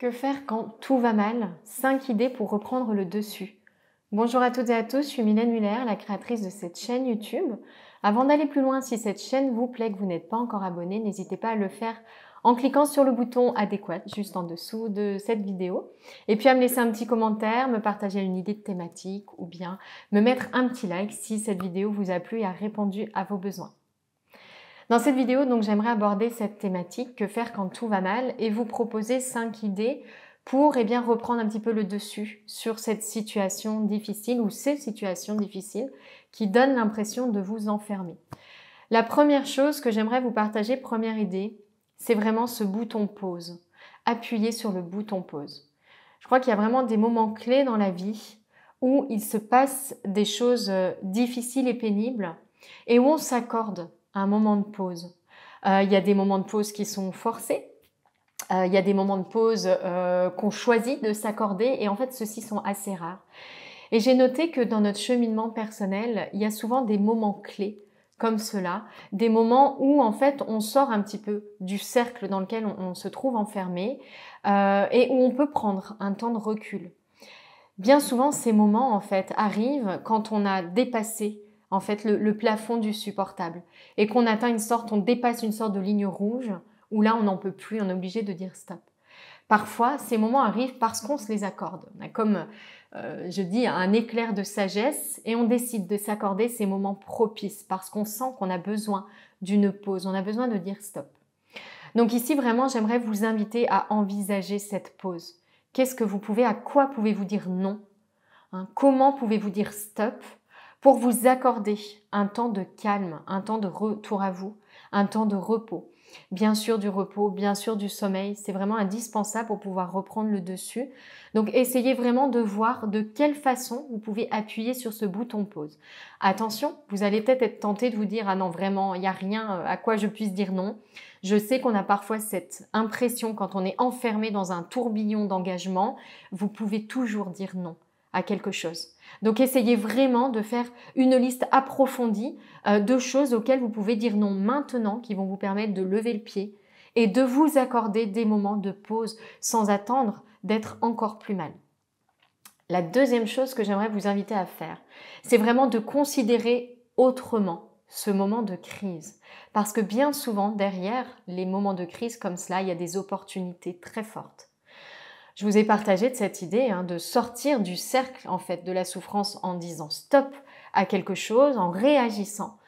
Que faire quand tout va mal? 5 idées pour reprendre le dessus. Bonjour à toutes et à tous, je suis Mylène Muller, la créatrice de cette chaîne YouTube. Avant d'aller plus loin, si cette chaîne vous plaît, que vous n'êtes pas encore abonné, n'hésitez pas à le faire en cliquant sur le bouton adéquat juste en dessous de cette vidéo. Et puis à me laisser un petit commentaire, me partager une idée de thématique ou bien me mettre un petit like si cette vidéo vous a plu et a répondu à vos besoins. Dans cette vidéo, donc, j'aimerais aborder cette thématique, que faire quand tout va mal, et vous proposer 5 idées pour reprendre un petit peu le dessus sur cette situation difficile ou ces situations difficiles qui donnent l'impression de vous enfermer. La première chose que j'aimerais vous partager, première idée, c'est vraiment ce bouton pause. Appuyez sur le bouton pause. Je crois qu'il y a vraiment des moments clés dans la vie où il se passe des choses difficiles et pénibles et où on s'accorde un moment de pause. Il y a des moments de pause qui sont forcés. Il y a des moments de pause qu'on choisit de s'accorder et en fait, ceux-ci sont assez rares. Et j'ai noté que dans notre cheminement personnel, il y a souvent des moments clés comme cela, des moments où en fait on sort un petit peu du cercle dans lequel on se trouve enfermé et où on peut prendre un temps de recul. Bien souvent, ces moments en fait arrivent quand on a dépassé en fait le plafond du supportable et qu'on atteint on dépasse une sorte de ligne rouge où là on n'en peut plus, on est obligé de dire stop. Parfois, ces moments arrivent parce qu'on se les accorde. On a comme, je dis, un éclair de sagesse et on décide de s'accorder ces moments propices parce qu'on sent qu'on a besoin d'une pause, on a besoin de dire stop. Donc ici, vraiment, j'aimerais vous inviter à envisager cette pause. À quoi pouvez-vous dire non? Comment pouvez-vous dire stop pour vous accorder un temps de calme, un temps de retour à vous, un temps de repos? Bien sûr du repos, bien sûr du sommeil, c'est vraiment indispensable pour pouvoir reprendre le dessus. Donc essayez vraiment de voir de quelle façon vous pouvez appuyer sur ce bouton pause. Attention, vous allez peut-être être tenté de vous dire « Ah non, vraiment, il n'y a rien à quoi je puisse dire non ». Je sais qu'on a parfois cette impression quand on est enfermé dans un tourbillon d'engagement, vous pouvez toujours dire non à quelque chose. Donc essayez vraiment de faire une liste approfondie de choses auxquelles vous pouvez dire non maintenant, qui vont vous permettre de lever le pied et de vous accorder des moments de pause sans attendre d'être encore plus mal. La deuxième chose que j'aimerais vous inviter à faire, c'est vraiment de considérer autrement ce moment de crise. Parce que bien souvent, derrière les moments de crise comme cela, il y a des opportunités très fortes. Je vous ai partagé de cette idée de sortir du cercle en fait de la souffrance en disant stop à quelque chose, en réagissant.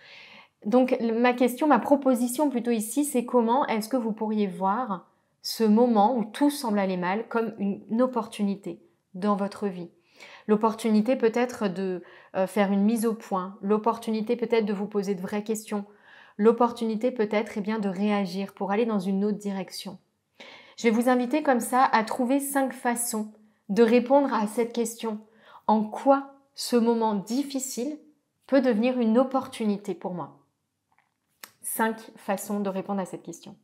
Donc ma proposition plutôt ici, c'est comment est-ce que vous pourriez voir ce moment où tout semble aller mal comme une opportunité dans votre vie. L'opportunité peut-être de faire une mise au point, l'opportunité peut-être de vous poser de vraies questions, l'opportunité peut-être de réagir pour aller dans une autre direction. Je vais vous inviter comme ça à trouver 5 façons de répondre à cette question. En quoi ce moment difficile peut devenir une opportunité pour moi? 5 façons de répondre à cette question.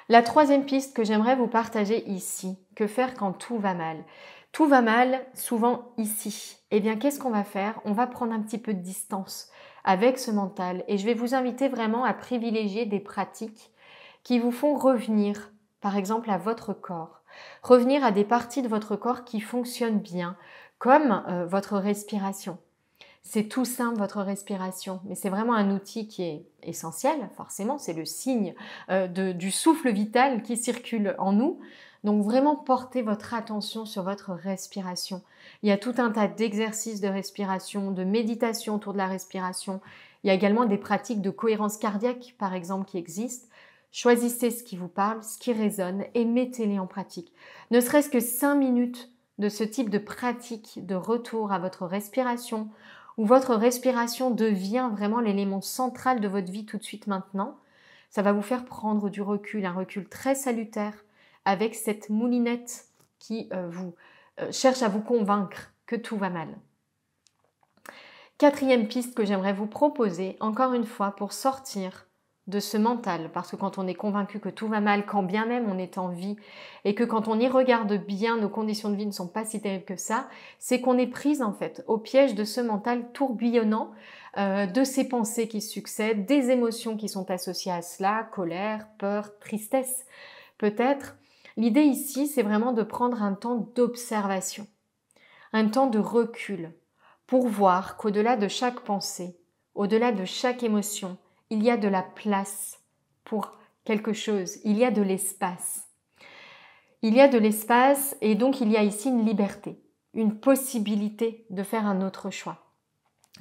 La troisième piste que j'aimerais vous partager ici, que faire quand tout va mal? Tout va mal souvent ici. Eh bien, qu'est-ce qu'on va faire? On va prendre un petit peu de distance avec ce mental et je vais vous inviter vraiment à privilégier des pratiques qui vous font revenir, par exemple, à votre corps. Revenir à des parties de votre corps qui fonctionnent bien, comme votre respiration. C'est tout simple, votre respiration, mais c'est vraiment un outil qui est essentiel, forcément, c'est le signe du souffle vital qui circule en nous. Donc vraiment, portez votre attention sur votre respiration. Il y a tout un tas d'exercices de respiration, de méditation autour de la respiration. Il y a également des pratiques de cohérence cardiaque, par exemple, qui existent. Choisissez ce qui vous parle, ce qui résonne et mettez-les en pratique. Ne serait-ce que 5 minutes de ce type de pratique de retour à votre respiration, où votre respiration devient vraiment l'élément central de votre vie tout de suite maintenant, ça va vous faire prendre du recul, un recul très salutaire avec cette moulinette qui cherche à vous convaincre que tout va mal. Quatrième piste que j'aimerais vous proposer, encore une fois, pour sortir de ce mental, parce que quand on est convaincu que tout va mal, quand bien même on est en vie, et que quand on y regarde bien, nos conditions de vie ne sont pas si terribles que ça, c'est qu'on est prise en fait au piège de ce mental tourbillonnant, de ces pensées qui succèdent, des émotions qui sont associées à cela, colère, peur, tristesse peut-être, L'idée ici, c'est vraiment de prendre un temps d'observation, un temps de recul, pour voir qu'au-delà de chaque pensée, au-delà de chaque émotion, il y a de la place pour quelque chose, il y a de l'espace. Il y a de l'espace et donc il y a ici une liberté, une possibilité de faire un autre choix.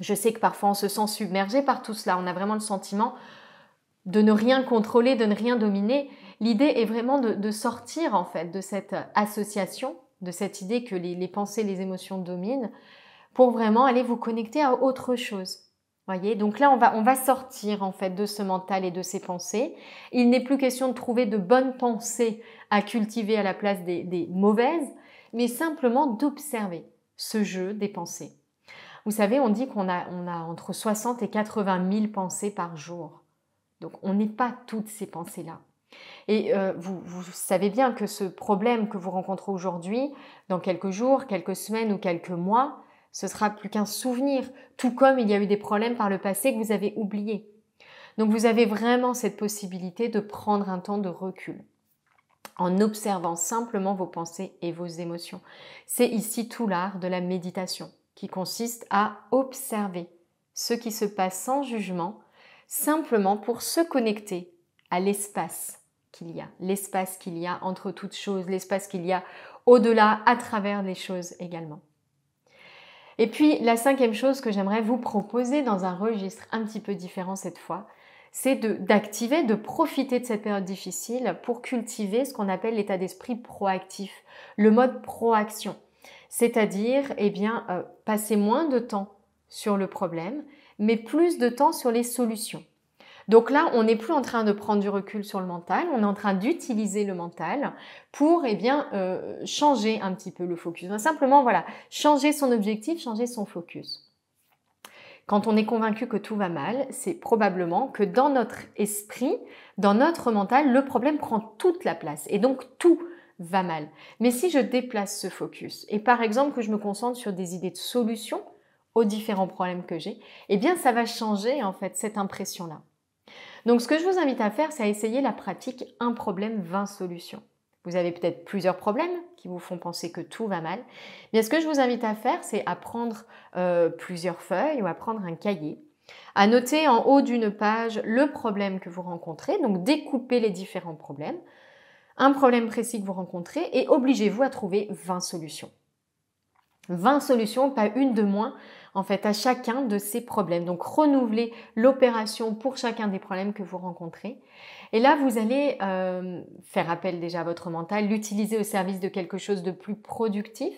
Je sais que parfois on se sent submergé par tout cela, on a vraiment le sentiment de ne rien contrôler, de ne rien dominer. L'idée est vraiment de sortir en fait de cette association, de cette idée que les pensées, les émotions dominent, pour vraiment aller vous connecter à autre chose. Voyez, donc là on va sortir en fait de ce mental et de ces pensées. Il n'est plus question de trouver de bonnes pensées à cultiver à la place des mauvaises, mais simplement d'observer ce jeu des pensées. Vous savez, on dit qu'on a entre 60 et 80 000 pensées par jour. Donc on n'est pas toutes ces pensées-là. Et vous savez bien que ce problème que vous rencontrez aujourd'hui, dans quelques jours, quelques semaines ou quelques mois, ce sera plus qu'un souvenir, tout comme il y a eu des problèmes par le passé que vous avez oubliés. Donc vous avez vraiment cette possibilité de prendre un temps de recul en observant simplement vos pensées et vos émotions. C'est ici tout l'art de la méditation qui consiste à observer ce qui se passe sans jugement, simplement pour se connecter à l'espace qu'il y a entre toutes choses, l'espace qu'il y a au-delà, à travers les choses également. Et puis la cinquième chose que j'aimerais vous proposer dans un registre un petit peu différent cette fois, c'est d'activer, de profiter de cette période difficile pour cultiver ce qu'on appelle l'état d'esprit proactif, le mode proaction. C'est-à-dire, passer moins de temps sur le problème, mais plus de temps sur les solutions. Donc là, on n'est plus en train de prendre du recul sur le mental, on est en train d'utiliser le mental pour changer un petit peu le focus. Simplement, voilà, changer son objectif, changer son focus. Quand on est convaincu que tout va mal, c'est probablement que dans notre esprit, dans notre mental, le problème prend toute la place et donc tout va mal. Mais si je déplace ce focus et par exemple que je me concentre sur des idées de solutions aux différents problèmes que j'ai, eh bien ça va changer en fait cette impression-là. Donc ce que je vous invite à faire, c'est à essayer la pratique 1 problème 20 solutions. Vous avez peut-être plusieurs problèmes qui vous font penser que tout va mal. Bien, ce que je vous invite à faire, c'est à prendre plusieurs feuilles ou à prendre un cahier, à noter en haut d'une page le problème que vous rencontrez, donc découper les différents problèmes, un problème précis que vous rencontrez et obligez-vous à trouver 20 solutions. 20 solutions, pas une de moins, en fait, à chacun de ces problèmes. Donc, renouvelez l'opération pour chacun des problèmes que vous rencontrez. Et là, vous allez faire appel déjà à votre mental, l'utiliser au service de quelque chose de plus productif.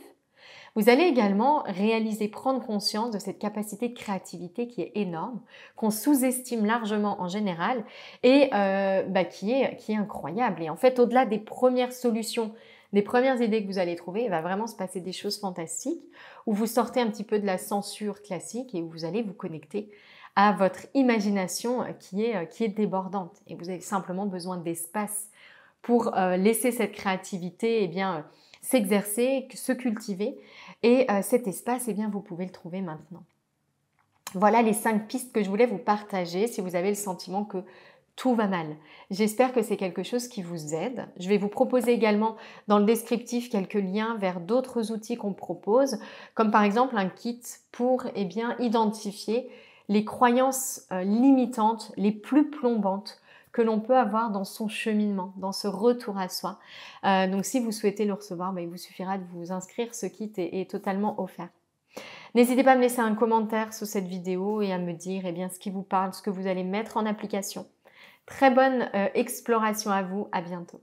Vous allez également prendre conscience de cette capacité de créativité qui est énorme, qu'on sous-estime largement en général et qui est incroyable. Et en fait, au-delà des premières solutions, des premières idées que vous allez trouver, il va vraiment se passer des choses fantastiques où vous sortez un petit peu de la censure classique et où vous allez vous connecter à votre imagination qui est débordante. Et vous avez simplement besoin d'espace pour laisser cette créativité s'exercer, se cultiver. Et cet espace, vous pouvez le trouver maintenant. Voilà les 5 pistes que je voulais vous partager si vous avez le sentiment que tout va mal. J'espère que c'est quelque chose qui vous aide. Je vais vous proposer également dans le descriptif quelques liens vers d'autres outils qu'on propose, comme par exemple un kit pour identifier les croyances limitantes les plus plombantes que l'on peut avoir dans son cheminement, dans ce retour à soi. Donc si vous souhaitez le recevoir, il vous suffira de vous inscrire. Ce kit est totalement offert. N'hésitez pas à me laisser un commentaire sous cette vidéo et à me dire ce qui vous parle, ce que vous allez mettre en application. Très bonne exploration à vous, à bientôt.